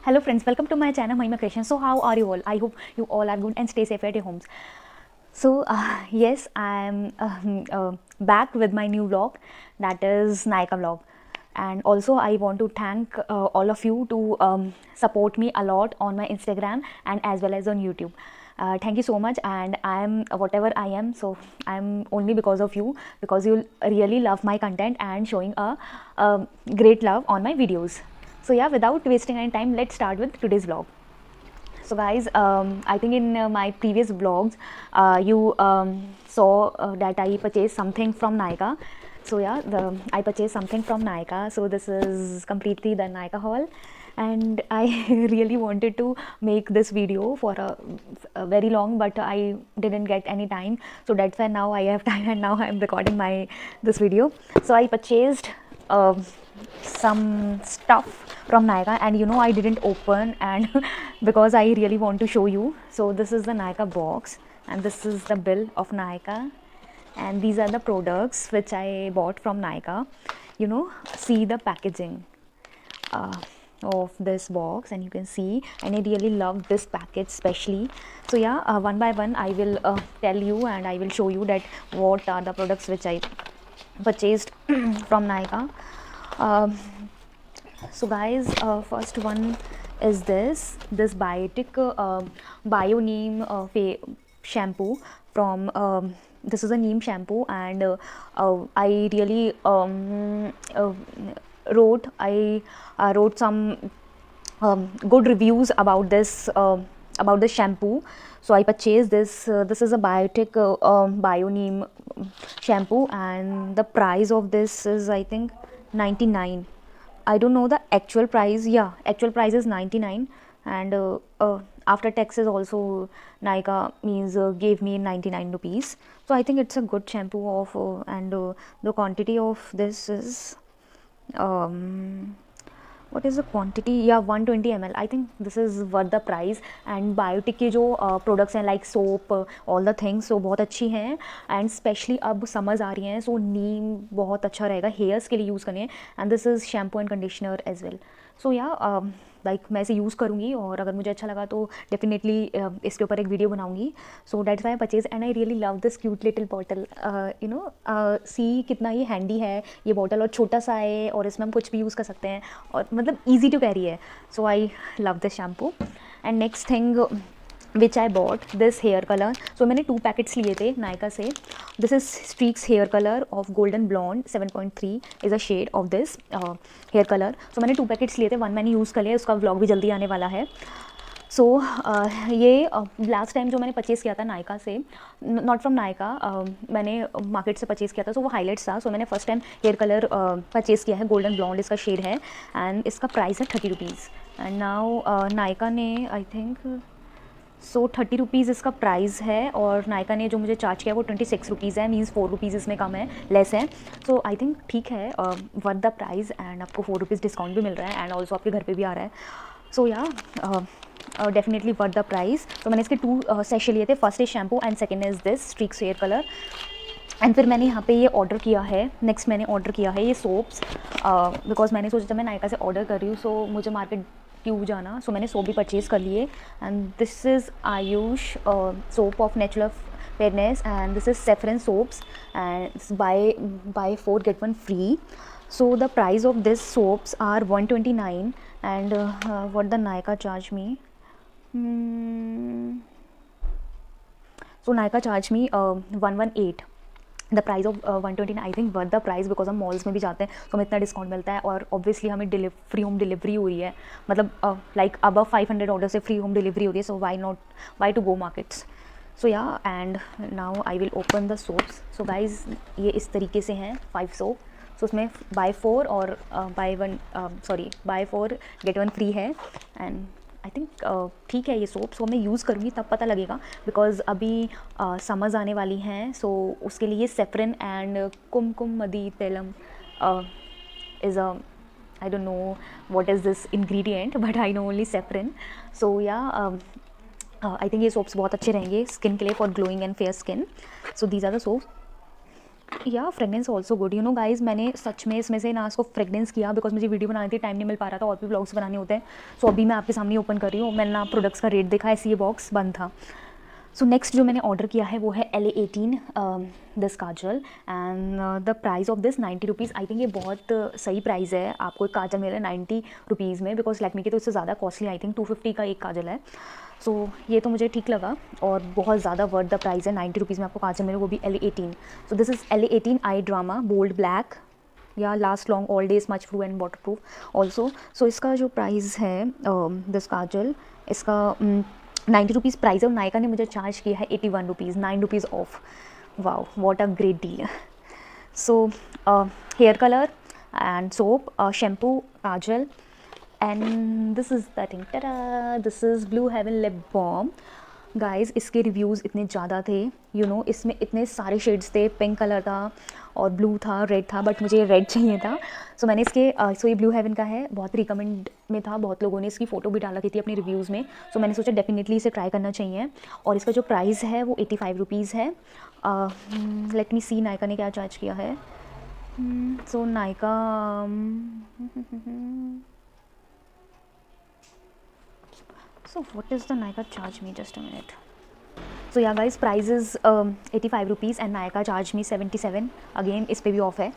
Hello friends, welcome to my channel Mahima Creation. So how are you all? I hope you all are good and stay safe at your homes. So yes, I am back with my new vlog, that is Naika vlog. And also I want to thank all of you to support me a lot on my Instagram and as well as on YouTube. Thank you so much, and I am whatever I am, so I'm only because of you, because you really love my content and showing a great love on my videos. So yeah, without wasting any time, let's start with today's vlog. So guys, I think in my previous vlogs, you saw that I purchased something from Nykaa. So yeah, I purchased something from Nykaa. So this is completely the Nykaa haul, and I really wanted to make this video for a very long, but I didn't get any time. So that's why now I have time, and now I'm recording this video. So I purchased some stuff from Nykaa, and you know I didn't open, and because I really want to show you. So this is the Nykaa box, and this is the bill of Nykaa, and these are the products which I bought from Nykaa. You know, see the packaging of this box, and you can see, and I really love this package especially. So yeah, one by one I will tell you, and I will show you that what are the products which I purchased from Nykaa. So guys, first one is this Biotic Bio Neem shampoo from this is a neem shampoo, and I really wrote some good reviews about this shampoo. So I purchased this. This is a Biotic Bio Neem shampoo, and the price of this is, I think, 99. I don't know the actual price. Yeah, actual price is 99, and after taxes also Nykaa means gave me 99 rupees. So I think it's a good shampoo of and the quantity of this is what is the quantity? Yeah, 120 ml. I think this is worth the price. And Biotic के जो products हैं like soap, all the things, so बहुत अच्छी हैं. And especially अब summers आ रही हैं, so नीम बहुत अच्छा रहेगा hairs के लिए यूज़ करने. And this is shampoo and conditioner as well. So yeah, like मैं इसे यूज़ करूँगी, और अगर मुझे अच्छा लगा तो डेफिनेटली इसके ऊपर एक वीडियो बनाऊँगी. So that's why I purchase, and I really love this cute little bottle. You know, see कितना ये हैंडी है ये बॉटल, और छोटा सा है, और इसमें हम कुछ भी यूज़ कर सकते हैं, और मतलब ईजी टू कैरी है. So I love this shampoo. And next thing which I bought this hair colour. सो मैंने 2 पैकेट्स लिए थे नायका से. This is Streax hair colour of golden blonde 7.3 is a shade of this hair colour. सो मैंने 2 packets लिए थे, 1 मैंने यूज़ कर लिया, उसका व्लॉग भी जल्दी आने वाला है. सो ये लास्ट टाइम जो मैंने परचेज़ किया था नायका से, नॉट फ्रॉम नायका, मैंने मार्केट से परचेज़ किया था, सो वो हाईलाइट्स था. सो मैंने first time here colour purchase किया है, गोल्डन ब्लॉन्ड इसका शेड है, एंड इसका प्राइस है 30 रुपीज़. एंड नाउ नायका ने आई थिंक 30 रुपीज़ इसका प्राइस है, और नायका ने जो मुझे चार्ज किया वो 26 रुपीज़ है, मीन्स 4 रुपीज़ इसमें कम है, लेस है. सो आई थिंक ठीक है, वर्थ द प्राइस, एंड आपको 4 रुपीज़ डिस्काउंट भी मिल रहा है, एंड ऑल्सो आपके घर पे भी आ रहा है. सो या डेफिनेटली वर्थ द प्राइस. तो मैंने इसके 2 सेशे लिए थे. First is shampoo and second is this streaks hair colour. And फिर मैंने यहाँ पे ये ऑर्डर किया है. नेक्स्ट मैंने ऑर्डर किया है ये सोप्स, बिकॉज मैंने सोचा था मैं नायका से ऑर्डर कर रही हूँ, सो मुझे मार्केट क्यों जाना. सो मैंने सोप भी परचेज़ कर लिए. And this is Ayush soap of natural fairness, and this is saffron soaps, and buy 4 get 1 free. So the price of these soaps are 129, and what the Nykaa charge me? So Nykaa charge me 118. The price of 129. I think worth the price, because हम malls में भी जाते हैं तो हमें इतना discount मिलता है, और ऑब्वियसली हमें फ्री होम डिलीवरी हो रही है, मतलब लाइक अबव 500 ऑर्डर से फ्री होम डिलीवरी हो रही है. सो वाई टू गो मार्केट्स. सो या, and now I will open the soaps. So guys ये इस तरीके से हैं 5 सोप. सो उसमें बाय 4 और बाय 4 get 1 फ्री है. एंड आई थिंक ठीक है ये सोप. सो मैं यूज़ करूँगी तब पता लगेगा, बिकॉज अभी समर्स आने वाली हैं. सो उसके लिए saffron and Kumkumadi Tailam is a, I don't know what is this ingredient, but I know only saffron. So yeah, I think ये सोप्स बहुत अच्छे रहेंगे स्किन के लिए, for glowing and fair skin. So these are the soaps. Yeah fragrance also good, you know guys, मैंने सच में इसमें से ना इसको फ्रेगनेंस किया बिकॉज मुझे वीडियो बनानी थी, टाइम नहीं मिल पा रहा था, और भी ब्लॉग्स बनाने होते हैं। सो अभी मैं आपके सामने ओपन कर रही हूँ। मैंने ना प्रोडक्ट्स का रेट देखा, ऐसे ये बॉक्स बंद था। सो नेक्स्ट जो मैंने ऑर्डर किया है वो है LA18 this Kajal, and the price of this 90 rupees. I think ये बहुत सही प्राइस है, आपको एक काजल मिला है 90 रुपीज़ में, बिकॉज लैक्मे के तो इससे ज़्यादा कॉस्टली, आई थिंक 250 का एक काजल है। सो ये तो मुझे ठीक लगा और बहुत ज़्यादा वर्थ द प्राइस है। 90 रुपीज़ में आपको काजल मिले, वो भी LA18। So this is LA18 eye drama bold black, yeah last long all days much proof and water proof also. So इसका जो प्राइस है दिस काजल, इसका 90 रुपीज़ प्राइस है, और नायका ने मुझे चार्ज किया है 81 rupees, 9 rupees off. Wow, what a great deal. So hair colour and soap, shampoo, kajal, and this is the thing, टा, this is Blue Heaven lip balm. Guys इसके रिव्यूज़ इतने ज़्यादा थे, यू नो, इसमें इतने सारे शेड्स थे, पिंक कलर था और ब्लू था, रेड था, बट मुझे रेड चाहिए था। सो मैंने इसके सो ये ब्लू हेवन का है, बहुत रिकमेंड में था, बहुत लोगों ने इसकी फ़ोटो भी डाल रखी थी अपने रिव्यूज़ में। सो मैंने सोचा डेफिनेटली इसे ट्राई करना चाहिए, और इसका जो प्राइस है वो 85 रुपीज़ है। लेट मी सी नायका ने क्या चार्ज किया है। सो Nykaa so what is the Nykaa charge me, just a minute. So yeah guys, price is 85 rupees and Nykaa charge me 77, again इस पे भी ऑफ है।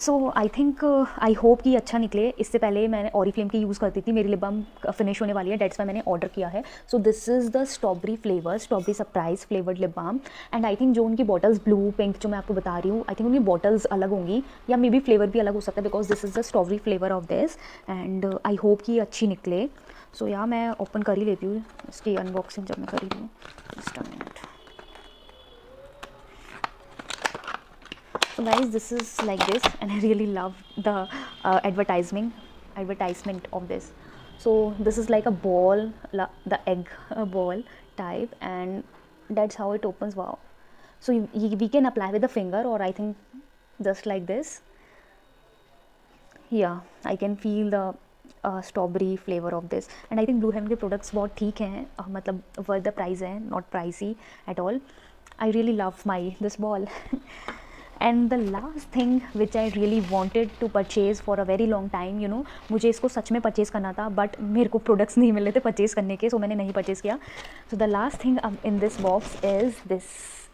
So I think I hope कि अच्छा निकले। इससे पहले मैंने ऑरिफ्लेम की यूज़ करती थी, मेरी लिप बाम फिनिश होने वाली है, डेट्स वाई मैंने ऑर्डर किया है। So this is the strawberry flavour, strawberry surprise flavoured lip balm, and I think जो उनकी बॉटल्स ब्लू पिंक जो मैं आपको बता रही हूँ, आई थिंक उनकी बॉटल्स अलग होंगी, या मे बी फ्लेवर भी अलग हो सकता है, because this is the strawberry flavour of this, and I hope कि अच्छी निकले। सो या मैं ओपन कर ही लेती हूँ इसकी अनबॉक्सिंग, जब मैं कर रही हूँ, just a minute. So guys, this is like this, and I really love the advertisement of this. So this is like a ball, the egg ball type, and that's how it opens. Wow. So we can apply with the finger, or I think just like this. Yeah, I can feel the strawberry flavor of this, and I think Blue Heaven के products बहुत ठीक हैं, मतलब worth the price है, not pricey at all. I really love this ball. And the last thing which I really wanted to purchase for a very long time, you know, मुझे इसको सच में purchase करना था, बट मेरे को products नहीं मिल रहे थे परचेज़ करने के, सो मैंने नहीं परचेज़ किया। So the last thing in this box is this,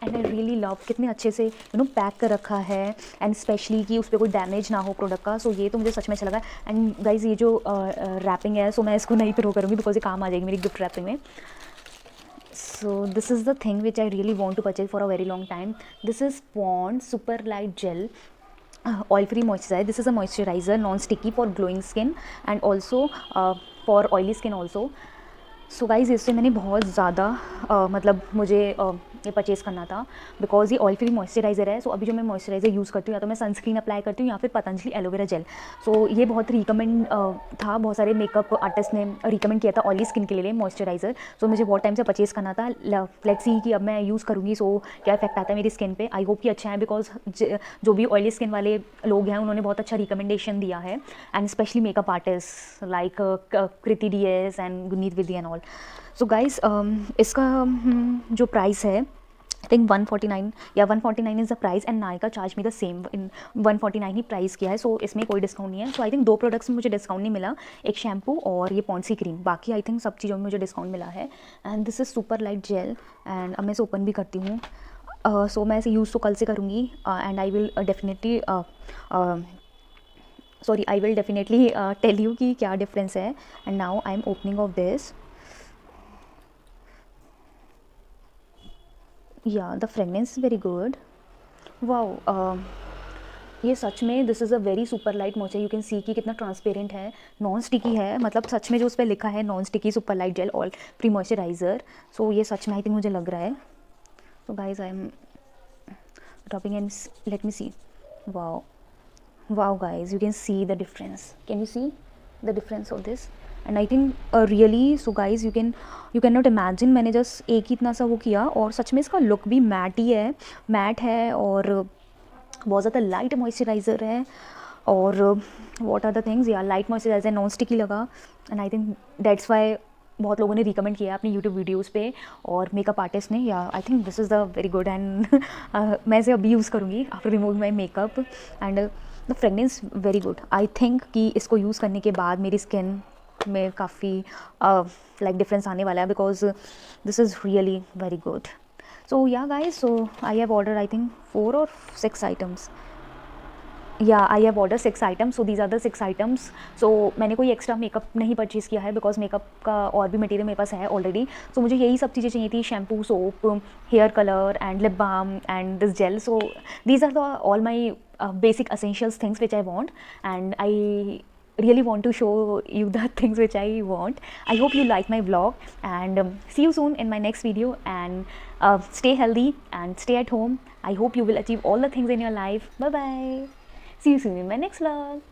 and I really love, कितने अच्छे से यू नो पैक कर रखा है, एंड स्पेशली कि उस पर कोई डैमेज ना हो प्रोडक्ट का। सो ये तो मुझे सच में अच्छा लगा। एंड गाइज ये जो रैपिंग है, सो मैं इसको नहीं प्रो करूँगी, बिकॉज ये काम आ जाएगी मेरी गिफ्ट रैपिंग में। So this is the thing which I really want to purchase for a very long time. This is Pond Super Light Gel oil free moisturizer. This is a moisturizer, non sticky, for glowing skin and also for oily skin also. So guys इससे मैंने बहुत ज़्यादा मतलब मुझे ये purchase करना था, because ये ऑयल फ्री मॉइस्चराइज़र है। सो अभी जो मैं मॉइस्चराइज़र यूज़ करती हूँ, या तो मैं सनस्क्रीन अप्लाई करती हूँ या फिर पतंजलि एलोवेरा जेल। सो ये बहुत रिकमेंड था, बहुत सारे मेकअप आर्टिस्ट ने रिकमेंड किया था ऑयली स्किन के लिए मॉइस्चराइज़र। सो मुझे बहुत टाइम से परचेज़ करना था। लेट्स सी कि अब मैं यूज़ करूँगी, सो क्या इफेक्ट आता है मेरी स्किन पे। आई होप कि अच्छा है, बिकॉज जो भी ऑयली स्किन वाले लोग हैं उन्होंने बहुत अच्छा रिकमेंडेशन दिया है, and specially makeup artist like Kriti DS and Guneet विदी एंड ऑल। सो गाइज इसका जो प्राइस है, आई थिंक 149 या 149 is the price, and Nykaa charge me the same in 149 he price किया है। सो इसमें कोई डिस्काउंट नहीं है। सो आई थिंक 2 प्रोडक्ट्स में मुझे डिस्काउंट नहीं मिला, एक शैम्पू और ये पॉन्सी क्रीम, बाकी आई थिंक सब चीज़ों में मुझे डिस्काउंट मिला है। And this is super light jail, and अब मैं इसे ओपन भी करती हूँ। सो मैं इसे यूज़ तो कल से करूँगी, and I will definitely I will definitely tell you कि क्या डिफरेंस है। And now I am opening of this. Yeah the fragrance is very good. Wow, ये सच में this is a very super light moisture. You can see कि कितना transparent है, non sticky है, मतलब सच में जो उस पर लिखा है non sticky super light gel oil free moisturiser. So ये सच में आई थिंक मुझे लग रहा है। So guys I am dropping and let me see. Wow wow guys, you can see the difference, can you see the difference of this? And I think really, so guys you can not imagine, मैंने just एक ही इतना सा वो किया, और सच में इसका लुक भी मैट ही है, मैट है, और बहुत ज़्यादा लाइट मॉइस्चराइज़र है, और व्हाट आर द थिंग्स, या लाइट मॉइस्चराइज़र, नॉन स्टिकी लगा, and I think that's why बहुत लोगों ने रिकमेंड किया अपनी यूट्यूब वीडियोस पे और मेकअप आर्टिस्ट ने, या I think this is the very good and मैं इसे अभी यूज़ करूँगी after removing my makeup and the fragrance very good. I think कि इसको यूज़ करने के बाद मेरी स्किन में काफ़ी लाइक डिफरेंस आने वाला है because this is really very good. So yeah guys, so I have order I think 4 or 6 items. Yeah I have order 6 items, so these are the 6 items. सो मैंने कोई एक्स्ट्रा मेकअप नहीं purchase किया है because makeup का और भी material मेरे पास है ऑलरेडी. सो मुझे यही सब चीज़ें चाहिए थी, shampoo, soap, hair colour and lip balm and this gel. So these are the all my basic essentials things which I want, and I really want to show you the things which I want. I hope you like my vlog, and see you soon in my next video, and stay healthy and stay at home. I hope you will achieve all the things in your life. Bye bye. See you soon in my next vlog.